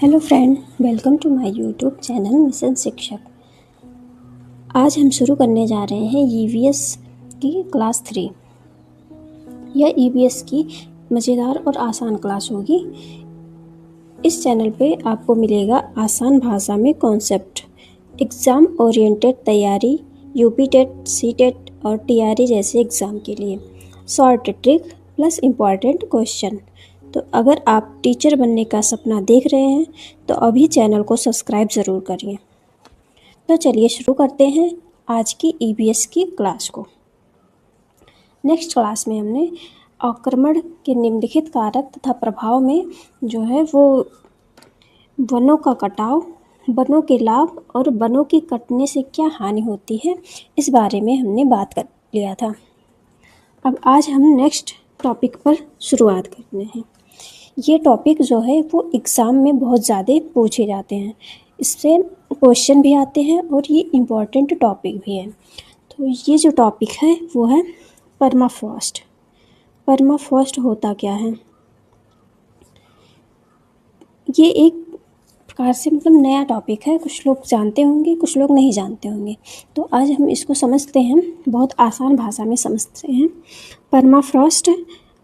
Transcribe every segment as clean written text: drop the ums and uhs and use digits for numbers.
Hello friend, welcome to my YouTube channel mission Shikshak. आज हम शुरू करने जा रहे हैं ईवीएस की क्लास 3। यह ईवीएस की मज़ेदार और आसान क्लास होगी। इस चैनल पे आपको मिलेगा आसान भाषा में कॉन्सेप्ट, एग्ज़ाम ओरिएंटेड तैयारी, यूपी टेट, सी टेट और टीआरई जैसे एग्ज़ाम के लिए, short trick plus important question. तो अगर आप टीचर बनने का सपना देख रहे हैं तो अभी चैनल को सब्सक्राइब ज़रूर करिए। तो चलिए शुरू करते हैं आज की ईवीएस की क्लास को। नेक्स्ट क्लास में हमने आक्रमण के निम्नलिखित कारक तथा प्रभाव में जो है वो वनों का कटाव, वनों के लाभ और वनों के कटने से क्या हानि होती है, इस बारे में हमने बात कर लिया था। अब आज हम नेक्स्ट टॉपिक पर शुरुआत करते हैं। ये टॉपिक जो है वो एग्ज़ाम में बहुत ज़्यादा पूछे जाते हैं, इससे क्वेश्चन भी आते हैं और ये इम्पॉर्टेंट टॉपिक भी है। तो ये जो टॉपिक है वो है परमाफ्रॉस्ट। परमाफ्रॉस्ट होता क्या है? ये एक प्रकार से नया टॉपिक है, कुछ लोग जानते होंगे, कुछ लोग नहीं जानते होंगे। तो आज हम इसको समझते हैं, बहुत आसान भाषा में समझते हैं। परमाफ्रॉस्ट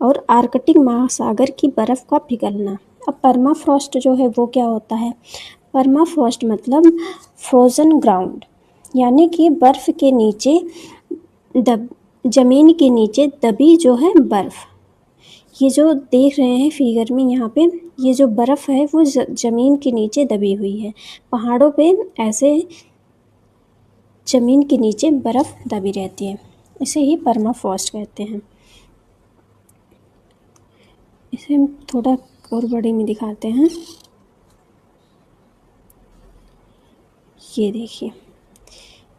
और आर्कटिक महासागर की बर्फ़ का पिघलना। अब परमाफ्रॉस्ट जो है वो क्या होता है? परमाफ्रॉस्ट मतलब फ्रोज़न ग्राउंड, यानी कि बर्फ़ के नीचे ज़मीन के नीचे दबी जो है बर्फ़। ये जो देख रहे हैं फिगर में यहाँ पे, ये जो बर्फ़ है वो ज़मीन के नीचे दबी हुई है। पहाड़ों पे ऐसे ज़मीन के नीचे बर्फ़ दबी रहती है, इसे ही परमाफ्रॉस्ट कहते हैं। इसे हम थोड़ा और बड़े में दिखाते हैं। ये देखिए,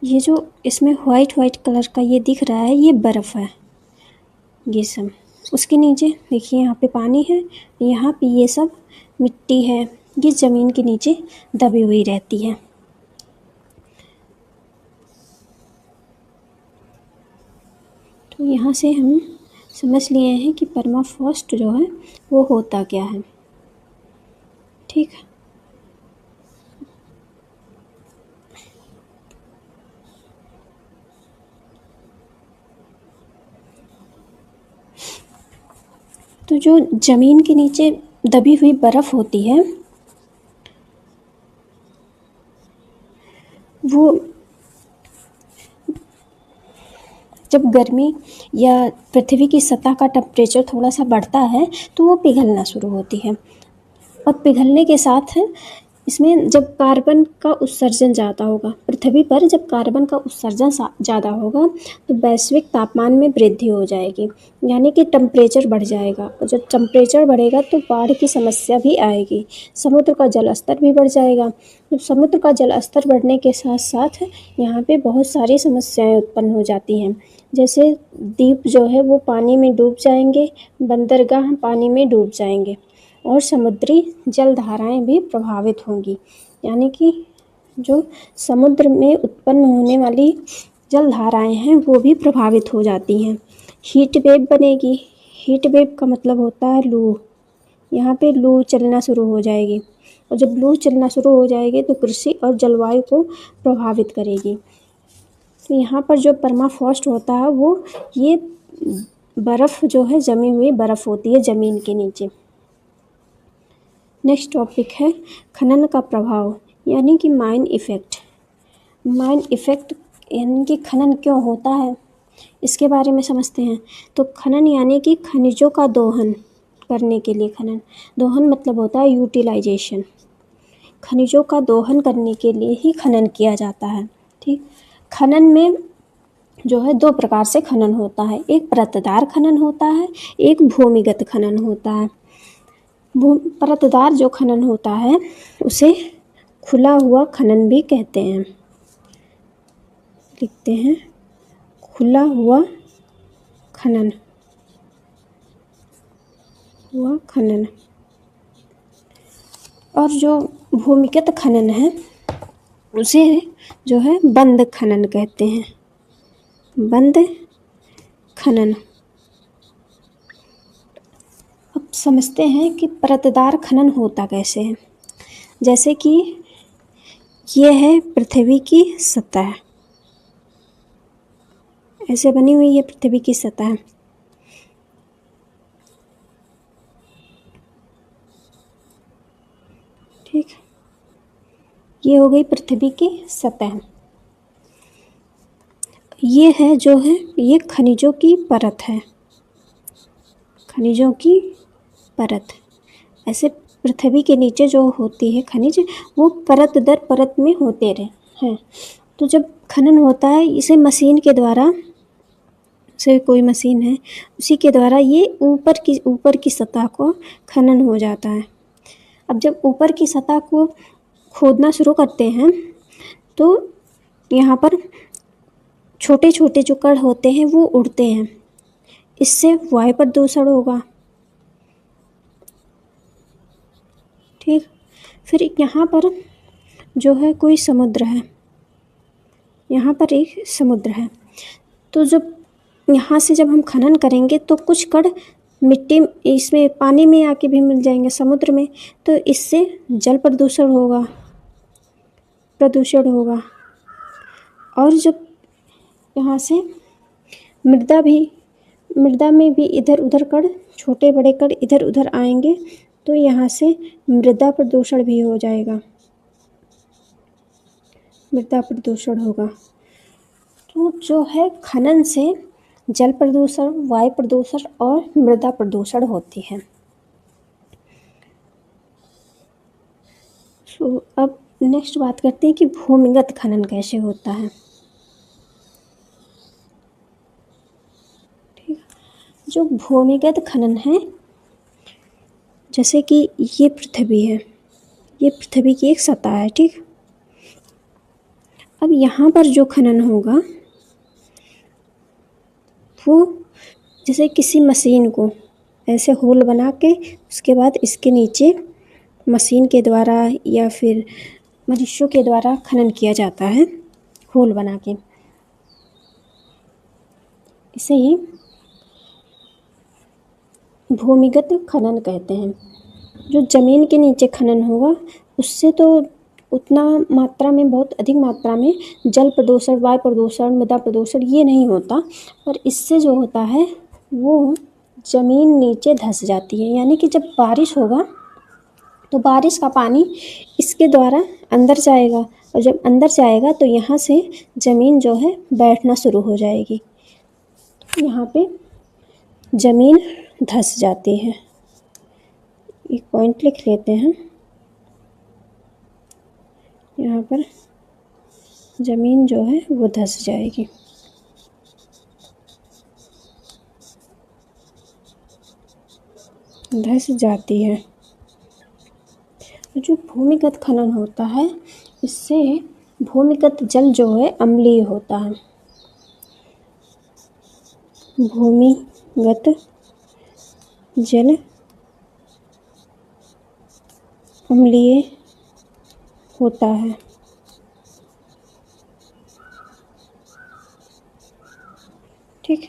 ये जो इसमें वाइट कलर का ये दिख रहा है, ये बर्फ़ है। ये सब उसके नीचे देखिए, यहाँ पे पानी है, यहाँ पे ये सब मिट्टी है, ये ज़मीन के नीचे दबी हुई रहती है। तो यहाँ से हम समझ लिए हैं कि परमाफ्रॉस्ट जो है वो होता क्या है। ठीक है, तो जो ज़मीन के नीचे दबी हुई बर्फ़ होती है वो जब गर्मी या पृथ्वी की सतह का टेम्परेचर थोड़ा सा बढ़ता है तो वो पिघलना शुरू होती है। और पिघलने के साथ इसमें जब कार्बन का उत्सर्जन ज़्यादा होगा, पृथ्वी पर जब कार्बन का उत्सर्जन ज़्यादा होगा तो वैश्विक तापमान में वृद्धि हो जाएगी, यानी कि टेम्परेचर बढ़ जाएगा। और जब टेम्परेचर बढ़ेगा तो बाढ़ की समस्या भी आएगी, समुद्र का जल स्तर भी बढ़ जाएगा। जब समुद्र का जल स्तर बढ़ने के साथ साथ यहाँ पे बहुत सारी समस्याएं उत्पन्न हो जाती हैं, जैसे द्वीप जो है वो पानी में डूब जाएंगे, बंदरगाह पानी में डूब जाएंगे और समुद्री जलधाराएं भी प्रभावित होंगी, यानी कि जो समुद्र में उत्पन्न होने वाली जलधाराएं हैं वो भी प्रभावित हो जाती हैं। हीट वेव बनेगी। हीट वेव का मतलब होता है लू। यहाँ पे लू चलना शुरू हो जाएगी, और जब लू चलना शुरू हो जाएगी तो कृषि और जलवायु को प्रभावित करेगी। तो यहाँ पर जो परमाफ्रॉस्ट होता है वो ये बर्फ़ जो है जमी हुई बर्फ़ होती है ज़मीन के नीचे। नेक्स्ट टॉपिक है खनन का प्रभाव, यानी कि माइन इफ़ेक्ट। माइन इफ़ेक्ट यानी कि खनन क्यों होता है, इसके बारे में समझते हैं। तो खनन यानी कि खनिजों का दोहन करने के लिए, खनन दोहन मतलब होता है यूटिलाइजेशन। खनिजों का दोहन करने के लिए ही खनन किया जाता है। ठीक, खनन में जो है दो प्रकार से खनन होता है, एक परतदार खनन होता है, एक भूमिगत खनन होता है। परतदार जो खनन होता है उसे खुला हुआ खनन भी कहते हैं। लिखते हैं खुला हुआ खनन, हुआ खनन। और जो भूमिगत खनन है उसे जो है बंद खनन कहते हैं। बंद खनन। अब समझते हैं कि परतदार खनन होता कैसे है। जैसे कि ये है पृथ्वी की सतह, ऐसे बनी हुई है पृथ्वी की सतह। ठीक, ये हो गई पृथ्वी की सतह। ये है जो है ये खनिजों की परत है, खनिजों की परत। ऐसे पृथ्वी के नीचे जो होती है खनिज, वो परत दर परत में होते रहे हैं। तो जब खनन होता है, इसे मशीन के द्वारा, से कोई मशीन है उसी के द्वारा ये ऊपर की सतह को खनन हो जाता है। अब जब ऊपर की सतह को खोदना शुरू करते हैं तो यहाँ पर छोटे छोटे जो कण होते हैं वो उड़ते हैं, इससे वायु प्रदूषण होगा। ठीक, फिर यहाँ पर जो है कोई समुद्र है, यहाँ पर एक समुद्र है। तो जब यहाँ से जब हम खनन करेंगे तो कुछ कण मिट्टी इसमें पानी में आके भी मिल जाएंगे समुद्र में, तो इससे जल प्रदूषण होगा। और जब यहाँ से मृदा में भी इधर उधर कण, छोटे बड़े कण इधर उधर आएंगे तो यहाँ से मृदा प्रदूषण भी हो जाएगा, मृदा प्रदूषण होगा। तो जो है खनन से जल प्रदूषण, वायु प्रदूषण और मृदा प्रदूषण होती है। अब नेक्स्ट बात करते हैं कि भूमिगत खनन कैसे होता है। ठीक, जो भूमिगत खनन है, जैसे कि ये पृथ्वी है, ये पृथ्वी की एक सतह है। ठीक, अब यहाँ पर जो खनन होगा वो जैसे किसी मशीन को ऐसे होल बना के उसके बाद इसके नीचे मशीन के द्वारा या फिर मनुष्यों के द्वारा खनन किया जाता है, होल बना के। इसे ही भूमिगत खनन कहते हैं। जो ज़मीन के नीचे खनन होगा उससे तो उतना मात्रा में, बहुत अधिक मात्रा में जल प्रदूषण, वायु प्रदूषण, मृदा प्रदूषण ये नहीं होता, पर इससे जो होता है वो ज़मीन नीचे धंस जाती है। यानी कि जब बारिश होगा तो बारिश का पानी इसके द्वारा अंदर जाएगा, और जब अंदर जाएगा तो यहाँ से ज़मीन जो है बैठना शुरू हो जाएगी, तो यहाँ पे ज़मीन धंस जाती है। एक पॉइंट लिख लेते हैं, यहाँ पर ज़मीन जो है वो धंस जाएगी। धंस जाती है। जो भूमिगत खनन होता है इससे भूमिगत जल जो है अम्लीय होता है। भूमिगत जल अम्लीय होता है। ठीक,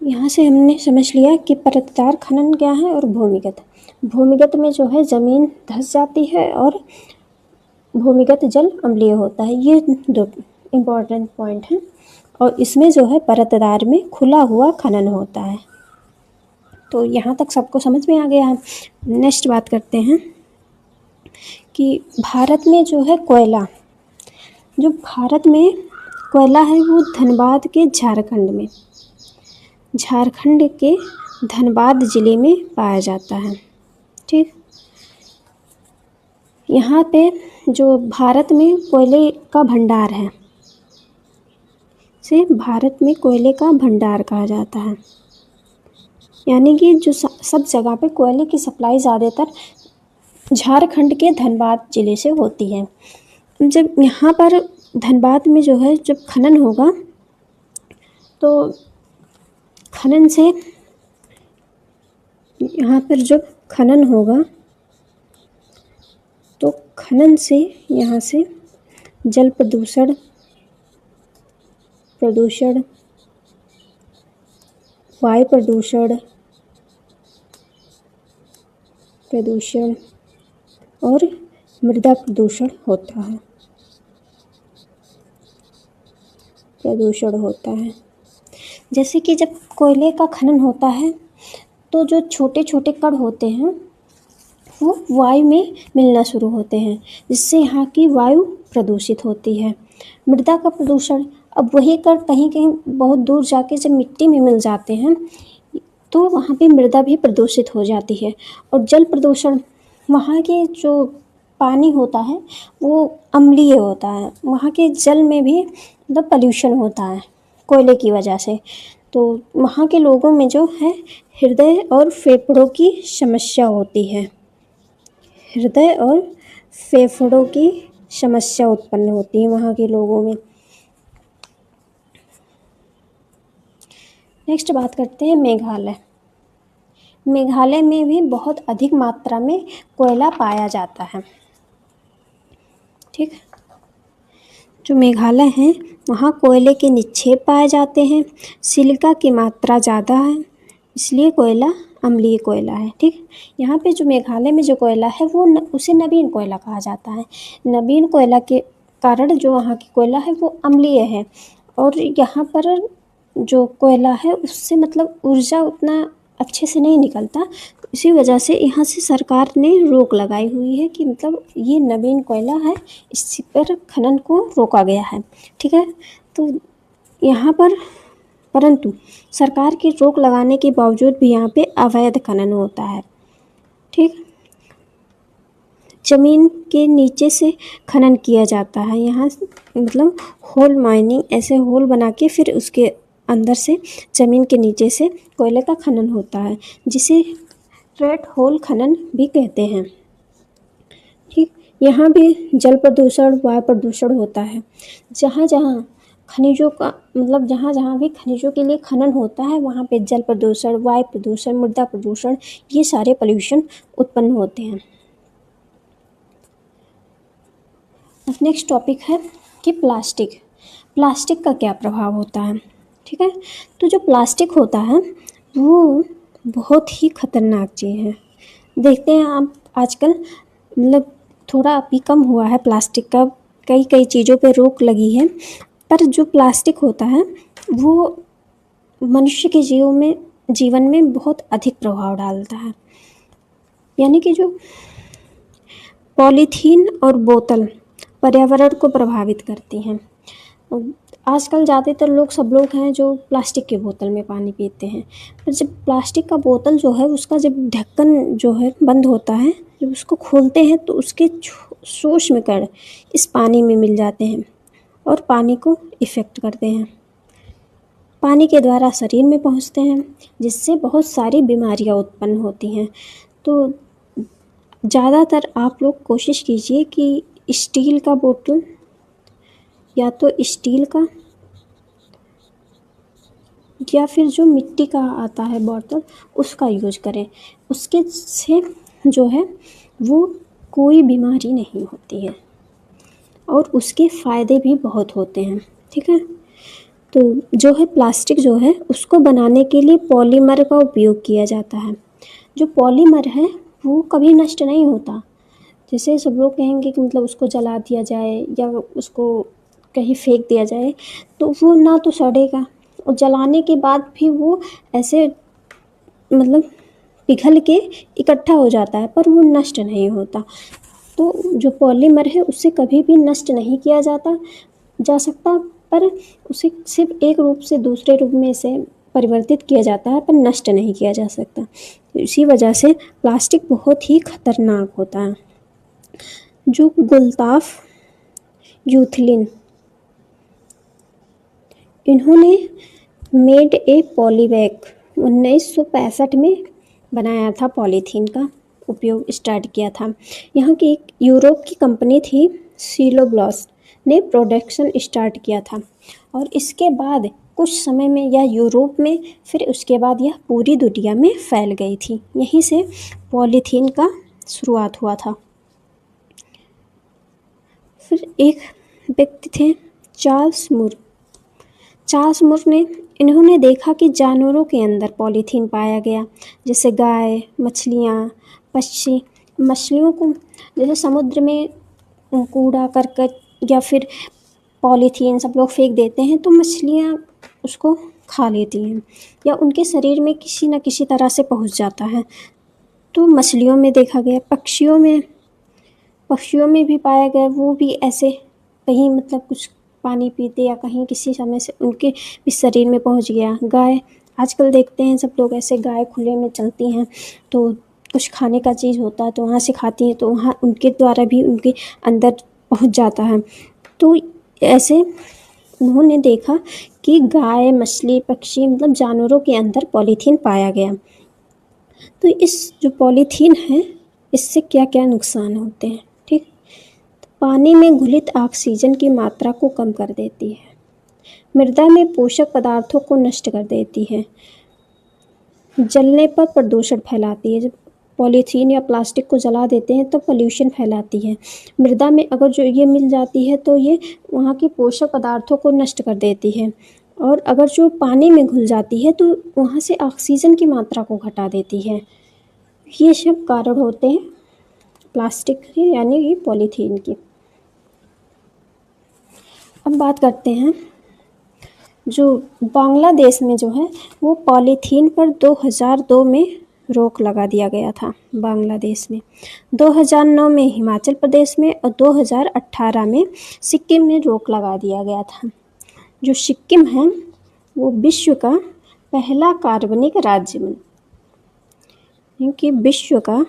यहाँ से हमने समझ लिया कि परतदार खनन क्या है और भूमिगत में जो है ज़मीन धंस जाती है और भूमिगत जल अम्लीय होता है। ये दो इम्पॉर्टेंट पॉइंट हैं, और इसमें जो है परतदार में खुला हुआ खनन होता है। तो यहाँ तक सबको समझ में आ गया है। नेक्स्ट बात करते हैं कि भारत में जो है कोयला, जो भारत में कोयला है वो धनबाद के झारखंड के धनबाद ज़िले में पाया जाता है। ठीक, यहाँ पे जो भारत में कोयले का भंडार है, से भारत में कोयले का भंडार कहा जाता है। यानी कि जो सब जगह पे कोयले की सप्लाई ज़्यादातर झारखंड के धनबाद ज़िले से होती है। जब यहाँ पर धनबाद में जो है जब खनन होगा तो खनन से यहाँ पर जब खनन होगा तो खनन से यहाँ से जल प्रदूषण वायु प्रदूषण और मृदा प्रदूषण होता है। जैसे कि जब कोयले का खनन होता है तो जो छोटे छोटे कण होते हैं वो वायु में मिलना शुरू होते हैं, जिससे यहाँ की वायु प्रदूषित होती है। मृदा का प्रदूषण, अब वही कण कहीं कहीं बहुत दूर जाके जब मिट्टी में मिल जाते हैं तो वहाँ पे मृदा भी प्रदूषित हो जाती है। और जल प्रदूषण, वहाँ के जो पानी होता है वो अम्लीय होता है, वहाँ के जल में भी मतलब पॉल्यूशन होता है कोयले की वजह से। तो वहाँ के लोगों में जो है हृदय और फेफड़ों की समस्या होती है। हृदय और फेफड़ों की समस्या उत्पन्न होती है वहाँ के लोगों में। नेक्स्ट बात करते हैं मेघालय। मेघालय में भी बहुत अधिक मात्रा में कोयला पाया जाता है। ठीक, जो मेघालय है वहाँ कोयले के निक्षेप पाए जाते हैं। सिलिका की मात्रा ज़्यादा है, इसलिए कोयला अम्लीय कोयला है। ठीक, यहाँ पे जो मेघालय में जो कोयला है वो उसे नवीन कोयला कहा जाता है। नवीन कोयला के कारण जो वहाँ की कोयला है वो अम्लीय है, और यहाँ पर जो कोयला है उससे मतलब ऊर्जा उतना अच्छे से नहीं निकलता। इसी वजह से यहाँ से सरकार ने रोक लगाई हुई है कि मतलब ये नवीन कोयला है, इस पर खनन को रोका गया है। ठीक है, तो यहाँ पर परंतु सरकार की रोक लगाने के बावजूद भी यहाँ पे अवैध खनन होता है। ठीक, ज़मीन के नीचे से खनन किया जाता है यहाँ, मतलब होल माइनिंग, ऐसे होल बना के फिर उसके अंदर से ज़मीन के नीचे से कोयले का खनन होता है, जिसे रेड होल खनन भी कहते हैं। ठीक, यहाँ भी जल प्रदूषण, वायु प्रदूषण होता है। जहाँ जहाँ खनिजों का मतलब जहाँ जहाँ भी खनिजों के लिए खनन होता है वहाँ पे जल प्रदूषण, वायु प्रदूषण, मृदा प्रदूषण, ये सारे पोल्यूशन उत्पन्न होते हैं। नेक्स्ट टॉपिक है कि प्लास्टिक का क्या प्रभाव होता है। ठीक है, तो जो प्लास्टिक होता है वो बहुत ही खतरनाक चीज़ है। देखते हैं आप आजकल मतलब थोड़ा अभी कम हुआ है प्लास्टिक का, कई चीज़ों पे रोक लगी है, पर जो प्लास्टिक होता है वो मनुष्य के जीवन में बहुत अधिक प्रभाव डालता है। यानी कि जो पॉलीथीन और बोतल पर्यावरण को प्रभावित करती हैं। आजकल ज़्यादातर सब लोग हैं जो प्लास्टिक के बोतल में पानी पीते हैं, पर जब प्लास्टिक का बोतल जो है उसका जब ढक्कन जो है बंद होता है, जब उसको खोलते हैं तो उसके सूक्ष्म कण इस पानी में मिल जाते हैं और पानी को इफ़ेक्ट करते हैं, पानी के द्वारा शरीर में पहुंचते हैं, जिससे बहुत सारी बीमारियां उत्पन्न होती हैं। तो ज़्यादातर आप लोग कोशिश कीजिए कि स्टील का बोतल या तो स्टील का या फिर जो मिट्टी का आता है बोतल उसका यूज करें। उसके से जो है वो कोई बीमारी नहीं होती है और उसके फ़ायदे भी बहुत होते हैं। ठीक है, तो जो है प्लास्टिक जो है उसको बनाने के लिए पॉलीमर का उपयोग किया जाता है। जो पॉलीमर है वो कभी नष्ट नहीं होता। जैसे सब लोग कहेंगे कि मतलब उसको जला दिया जाए या उसको कहीं फेंक दिया जाए, तो वो ना तो सड़ेगा और जलाने के बाद भी वो ऐसे मतलब पिघल के इकट्ठा हो जाता है, पर वो नष्ट नहीं होता। तो जो पॉलीमर है उससे कभी भी नष्ट नहीं किया जा सकता, पर उसे सिर्फ एक रूप से दूसरे रूप में से परिवर्तित किया जाता है, पर नष्ट नहीं किया जा सकता। तो इसी वजह से प्लास्टिक बहुत ही खतरनाक होता है। जो गुलताफ यूथलिन, इन्होंने मेड ए पॉलीबैग 1965 में बनाया था, पॉलीथीन का उपयोग स्टार्ट किया था। यहाँ की एक यूरोप की कंपनी थी सिलोब्लास्ट ने प्रोडक्शन स्टार्ट किया था, और इसके बाद कुछ समय में यह यूरोप में, फिर उसके बाद यह पूरी दुनिया में फैल गई थी। यहीं से पॉलीथीन का शुरुआत हुआ था। फिर एक व्यक्ति थे चार्ल्स मूर ने, इन्होंने देखा कि जानवरों के अंदर पॉलीथीन पाया गया, जैसे गाय, मछलियाँ, पक्षी, मछलियों को जैसे समुद्र में कूड़ा करकट या फिर पॉलीथीन सब लोग फेंक देते हैं तो मछलियाँ उसको खा लेती हैं या उनके शरीर में किसी न किसी तरह से पहुंच जाता है। तो मछलियों में देखा गया, पक्षियों में भी पाया गया, वो भी ऐसे कहीं मतलब कुछ पानी पीते या कहीं किसी समय से उनके भी शरीर में पहुंच गया। गाय, आजकल देखते हैं सब लोग ऐसे गाय खुले में चलती हैं तो कुछ खाने का चीज़ होता है तो वहाँ से खाती हैं तो वहाँ उनके द्वारा भी उनके अंदर पहुंच जाता है। तो ऐसे उन्होंने देखा कि गाय, मछली, पक्षी मतलब जानवरों के अंदर पॉलीथीन पाया गया। तो इस जो पॉलीथीन है इससे क्या क्या नुकसान होते हैं, ठीक। तो पानी में घुलित ऑक्सीजन की मात्रा को कम कर देती है, मृदा में पोषक पदार्थों को नष्ट कर देती है, जलने पर प्रदूषण फैलाती है। जब पॉलीथीन या प्लास्टिक को जला देते हैं तो पोल्यूशन फैलाती है। मृदा में अगर जो ये मिल जाती है तो ये वहाँ के पोषक पदार्थों को नष्ट कर देती है और अगर जो पानी में घुल जाती है तो वहाँ से ऑक्सीजन की मात्रा को घटा देती है। ये सब कारण होते हैं प्लास्टिक के यानी कि पॉलीथीन की। अब बात करते हैं जो बांग्लादेश में जो है वो पॉलीथीन पर 2002 में रोक लगा दिया गया था बांग्लादेश में। 2009 में हिमाचल प्रदेश में और 2018 में सिक्किम में रोक लगा दिया गया था। जो सिक्किम है वो विश्व का पहला कार्बनिक राज्य बना, क्योंकि विश्व का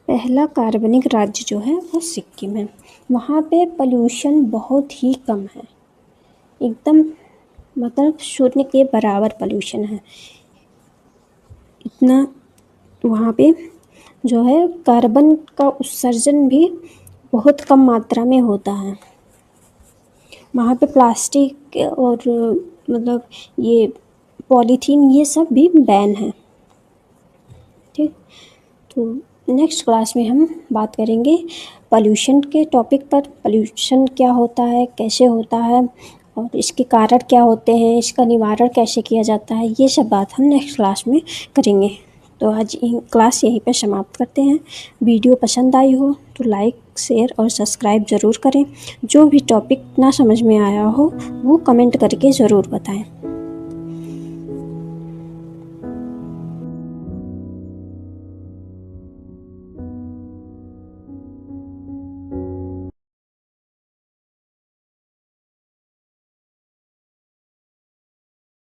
पहला कार्बनिक राज्य जो है वो सिक्किम है। वहाँ पे पोल्यूशन बहुत ही कम है, एकदम मतलब शून्य के बराबर पोल्यूशन है। इतना वहाँ पे जो है कार्बन का उत्सर्जन भी बहुत कम मात्रा में होता है। वहाँ पे प्लास्टिक और मतलब ये पॉलीथीन ये सब भी बैन है, ठीक। तो नेक्स्ट क्लास में हम बात करेंगे पोल्यूशन के टॉपिक पर। पोल्यूशन क्या होता है, कैसे होता है और इसके कारण क्या होते हैं, इसका निवारण कैसे किया जाता है, ये सब बात हम नेक्स्ट क्लास में करेंगे। तो आज क्लास यहीं पर समाप्त करते हैं। वीडियो पसंद आई हो तो लाइक, शेयर और सब्सक्राइब ज़रूर करें। जो भी टॉपिक ना समझ में आया हो वो कमेंट करके ज़रूर बताएं।